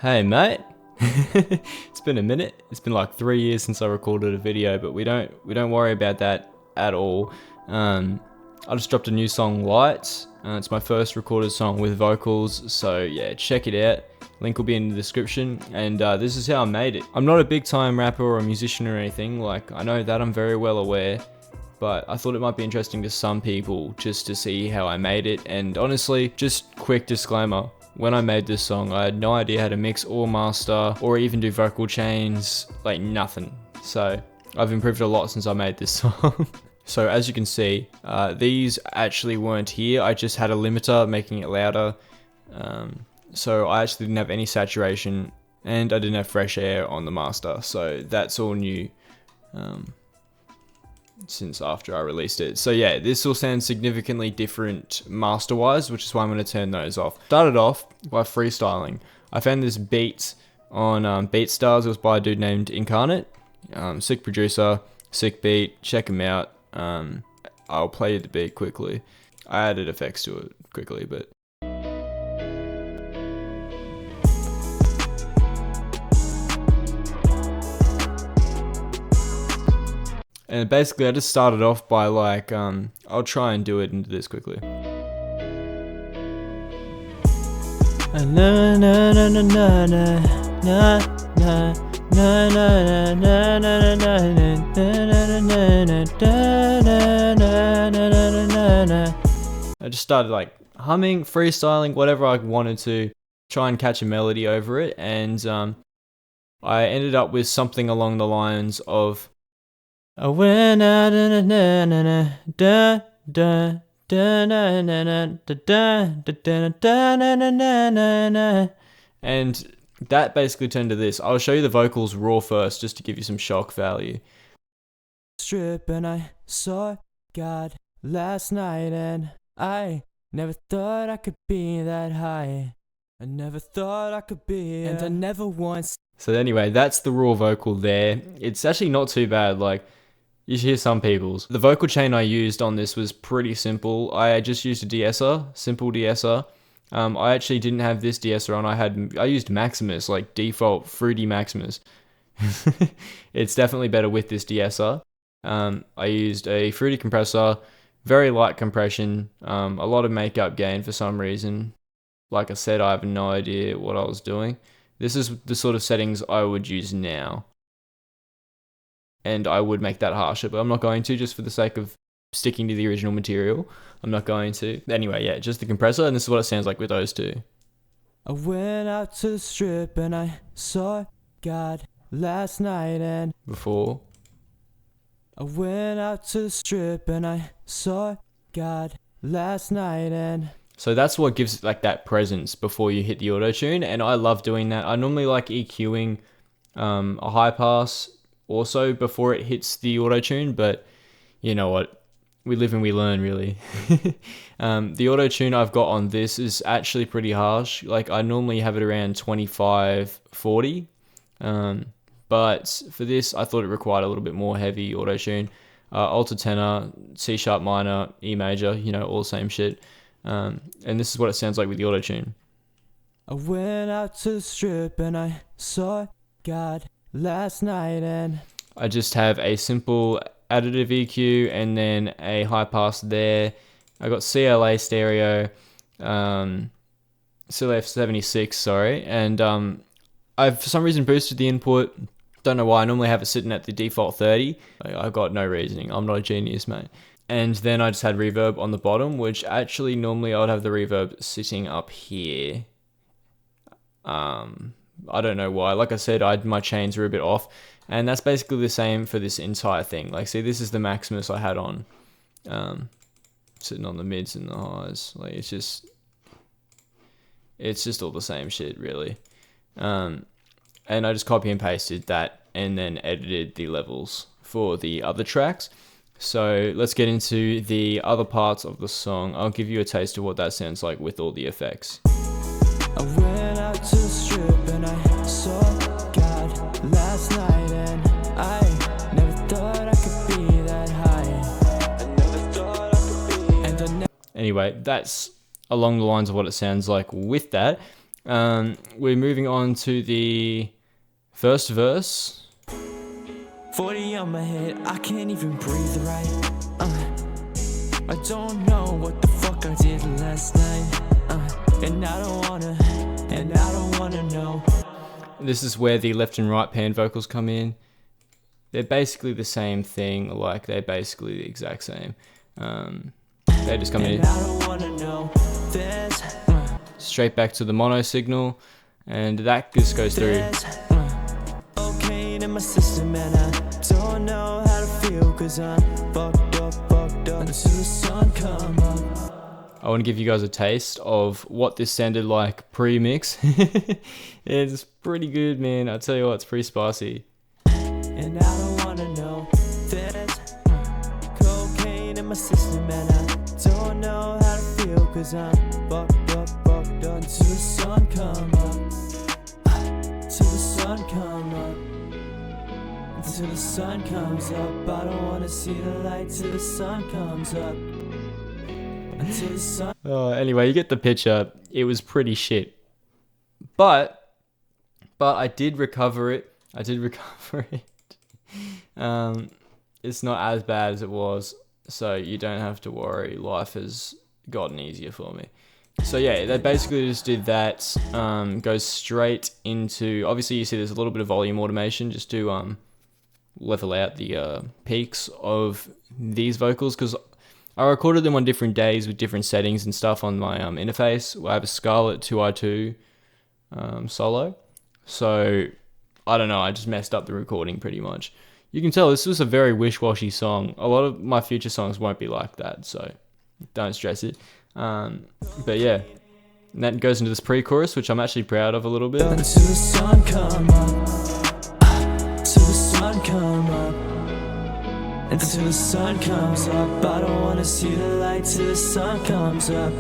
Hey mate, it's been a minute. It's been like 3 years since I recorded a video, but we don't worry about that at all. I just dropped a new song, Lights. It's my first recorded song with vocals, so yeah, check it out. Link will be in the description, and this is how I made it. I'm not a big time rapper or a musician or anything, like I know that, I'm very well aware, but I thought it might be interesting to some people just to see how I made it. And honestly, just quick disclaimer, when I made this song, I had no idea how to mix or master or even do vocal chains, like nothing. So I've improved a lot since I made this song. So as you can see, these actually weren't here. I just had a limiter making it louder. So I actually didn't have any saturation and I didn't have fresh air on the master. So that's all new since after I released it. So yeah, this will sound significantly different master wise, which is why I'm going to turn those off. Started off by freestyling. I found this beat on BeatStars. It was by a dude named Incarnate. Sick producer, sick beat, check him out. I'll play you the beat quickly. I added effects to it quickly, but and basically I just started off by like, I'll try and do it into this quickly. I just started like humming, freestyling, whatever I wanted to, try and catch a melody over it, and I ended up with something along the lines of I went out and that basically turned to this. I'll show you the vocals raw first just to give you some shock value. Strip and I saw God last night and I never thought I could be that high. I never thought I could be, and I never once. So anyway, that's the raw vocal there. It's actually not too bad. Like, you should hear some people's. The vocal chain I used on this was pretty simple. I just used a de-esser, simple de-esser. I actually didn't have this de-esser on. I used Maximus, like default Fruity Maximus. It's definitely better with this de-esser. I used a Fruity compressor, very light compression, a lot of makeup gain for some reason. Like I said, I have no idea what I was doing. This is the sort of settings I would use now. And I would make that harsher, but I'm not going to, just for the sake of sticking to the original material. I'm not going to. Anyway, yeah, just the compressor, and this is what it sounds like with those two. I went out to the strip and I saw God last night and Before. I went out to the strip and I saw God last night and So that's what gives like that presence before you hit the auto-tune, and I love doing that. I normally like EQing a high pass also before it hits the auto-tune, but you know what? We live and we learn, really. The auto-tune I've got on this is actually pretty harsh. Like, I normally have it around 25, 40. But for this, I thought it required a little bit more heavy auto-tune. Alto tenor, C sharp minor, E major, you know, all the same shit. And this is what it sounds like with the auto-tune. I went out to the strip and I saw God last night and I just have a simple additive EQ and then a high pass there. I got CLA stereo, CLF76, sorry, and I've for some reason boosted the input. Don't know why. I normally have it sitting at the default 30. I've got no reasoning. I'm not a genius, mate. And then I just had reverb on the bottom, which actually normally I would have the reverb sitting up here. I don't know why. Like I said, my chains were a bit off, and that's basically the same for this entire thing. Like, see, this is the Maximus I had on, sitting on the mids and the highs. Like, it's just all the same shit, really. And I just copy and pasted that, and then edited the levels for the other tracks. So let's get into the other parts of the song. I'll give you a taste of what that sounds like with all the effects. I went out to the strip and I saw God last night and I never thought I could be that high. I never thought I could be. Anyway, that's along the lines of what it sounds like with that. We're moving on to the first verse. 40 on my head, I can't even breathe right. I don't know what the fuck I did last night. And I don't wanna know. This is where the left and right pan vocals come in. They're basically the same thing, like they're basically the exact same. They just come in I don't wanna know. straight back to the mono signal, and that just goes through. Cocaine in my system and I don't know how to feel, cause I'm fucked up until the sun come up. I want to give you guys a taste of what this sounded like pre-mix. It's pretty good, man. I tell you what, it's pretty spicy. And I don't wanna know. There's cocaine in my system and I don't know how to feel, cause I'm fucked up until the sun come up. Till the sun come up. Until the sun comes up. I don't wanna see the light till the sun comes up. Until the sun. Anyway, you get the picture. It was pretty shit. But I did recover it. It's not as bad as it was, so you don't have to worry. Life has gotten easier for me. So yeah, they basically just did that. Goes straight into, obviously you see there's a little bit of volume automation just to level out the peaks of these vocals, because I recorded them on different days with different settings and stuff on my interface. I have a Scarlett 2i2 solo, so I don't know, I just messed up the recording pretty much. You can tell this was a very wish-washy song. A lot of my future songs won't be like that, so don't stress it. But yeah, and that goes into this pre-chorus, which I'm actually proud of a little bit. Until the sun come up. Till the sun come up. Until the sun comes up. I don't wanna see the light till the sun comes up.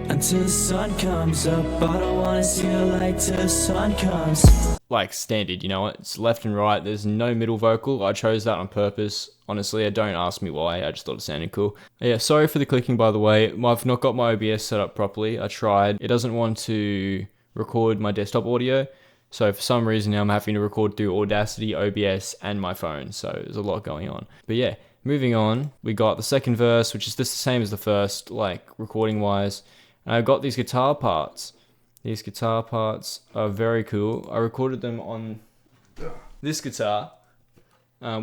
Until the sun comes up. I don't wanna see the light till the sun comes up. Like standard, you know what? It's left and right. There's no middle vocal. I chose that on purpose. Honestly, don't ask me why. I just thought it sounded cool. Yeah, sorry for the clicking, by the way. I've not got my OBS set up properly. I tried. It doesn't want to record my desktop audio. So for some reason now I'm having to record through Audacity, OBS, and my phone. So there's a lot going on. But yeah, moving on. We got the second verse, which is just the same as the first, like recording wise. And I got these guitar parts. These guitar parts are very cool. I recorded them on this guitar,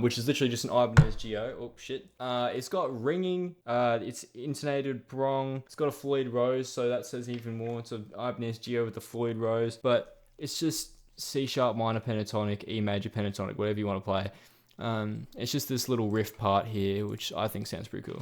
which is literally just an Ibanez Geo. Oh shit. It's got ringing, it's intonated prong, it's got a Floyd Rose, so that says even more. It's an Ibanez Geo with a Floyd Rose, but it's just C sharp minor pentatonic, E major pentatonic, whatever you want to play. It's just this little riff part here, which I think sounds pretty cool.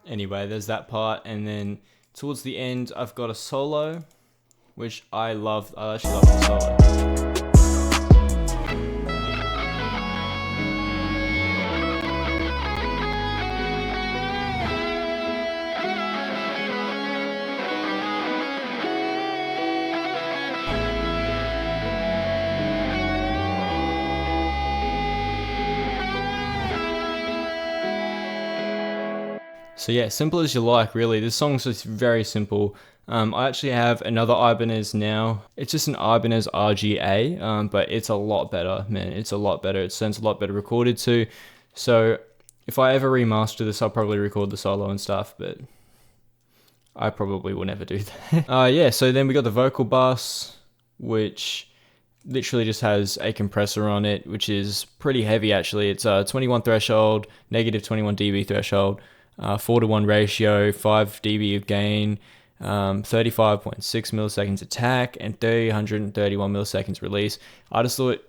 Anyway, there's that part, and then towards the end, I've got a solo, which I love. I actually love the solo. So yeah, simple as you like, really. This song's just very simple. I actually have another Ibanez now. It's just an Ibanez RGA, but it's a lot better, man. It's a lot better. It sounds a lot better recorded too. So if I ever remaster this, I'll probably record the solo and stuff, but I probably will never do that. Yeah, so then we got the vocal bus, which literally just has a compressor on it, which is pretty heavy actually. It's a 21 threshold, negative 21 dB threshold. 4:1 ratio, 5 dB of gain, 35.6 milliseconds attack, and 331 milliseconds release. I just thought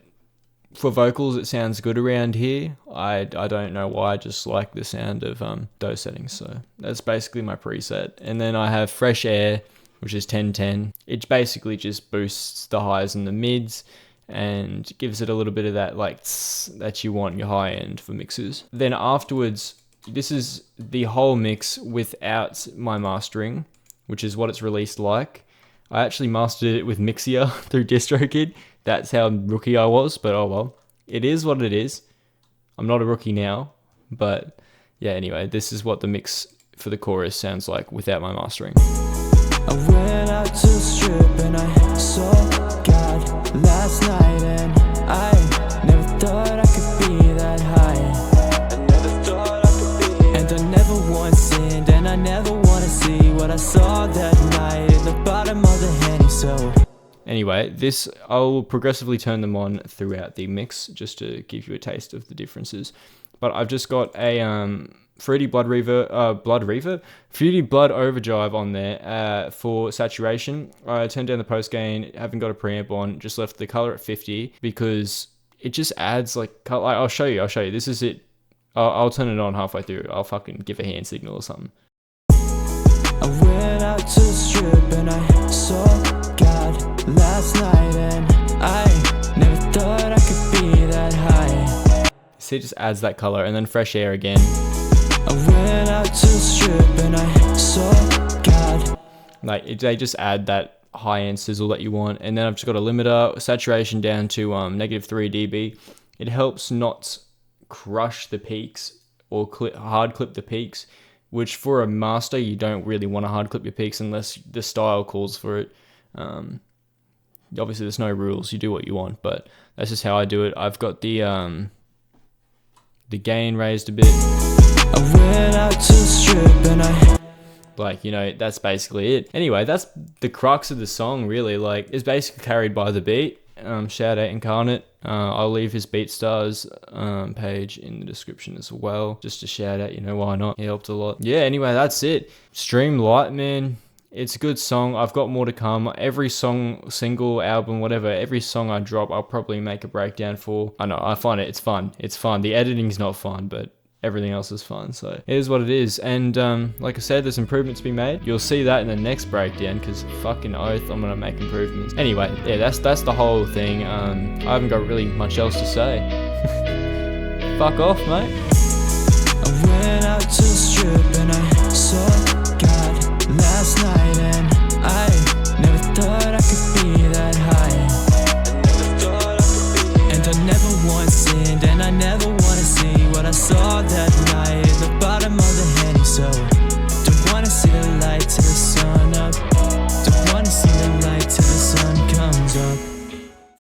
for vocals it sounds good around here. I don't know why, I just like the sound of those settings. So that's basically my preset. And then I have fresh air, which is 1010. It basically just boosts the highs and the mids and gives it a little bit of that like that you want in your high end for mixes. Then afterwards, this is the whole mix without my mastering, which is what it's released like. I actually mastered it with Mixia through DistroKid. That's how rookie I was, but oh well. It is what it is. I'm not a rookie now, but yeah, anyway, this is what the mix for the chorus sounds like without my mastering. I went out to the strip and I saw God last night, and I never thought I could be that high. I never thought I could be. And I never once sinned, and I never wanna see what I saw that night in the bottom of the Henny. So anyway, this, I'll progressively turn them on throughout the mix just to give you a taste of the differences. But I've just got a Fruity Blood Overdrive on there for saturation. I turned down the post gain, haven't got a preamp on, just left the color at 50 because it just adds like color. I'll show you. This is it. I'll turn it on halfway through. I'll fucking give a hand signal or something. I went out to the strip and I saw God last night, and I never thought I could be that high. See, it just adds that color, and then fresh air again. I went out to the strip and I saw God. Like they just add that high-end sizzle that you want. And then I've just got a limiter, saturation down to -3 dB. It helps not crush the peaks or hard clip the peaks, which for a master you don't really want to hard clip your peaks unless the style calls for it. Obviously there's no rules, you do what you want, but that's just how I do it. I've got the gain raised a bit. I went out to the strip and I, like, you know, that's basically it. Anyway, that's the crux of the song, really. Like, it's basically carried by the beat. Shout out Incarnate. I'll leave his BeatStars page in the description as well, just to shout out, you know, why not? He helped a lot. Yeah, anyway, that's it. Stream Light, man. It's a good song. I've got more to come. Every song, single, album, whatever, every song I drop, I'll probably make a breakdown for. I know, I find it's fun. It's fun. The editing's not fun, but everything else is fun, so it is what it is. And like I said, there's improvements to be made. You'll see that in the next breakdown, because fucking oath, I'm gonna make improvements. Anyway, yeah, that's the whole thing. I haven't got really much else to say. Fuck off, mate.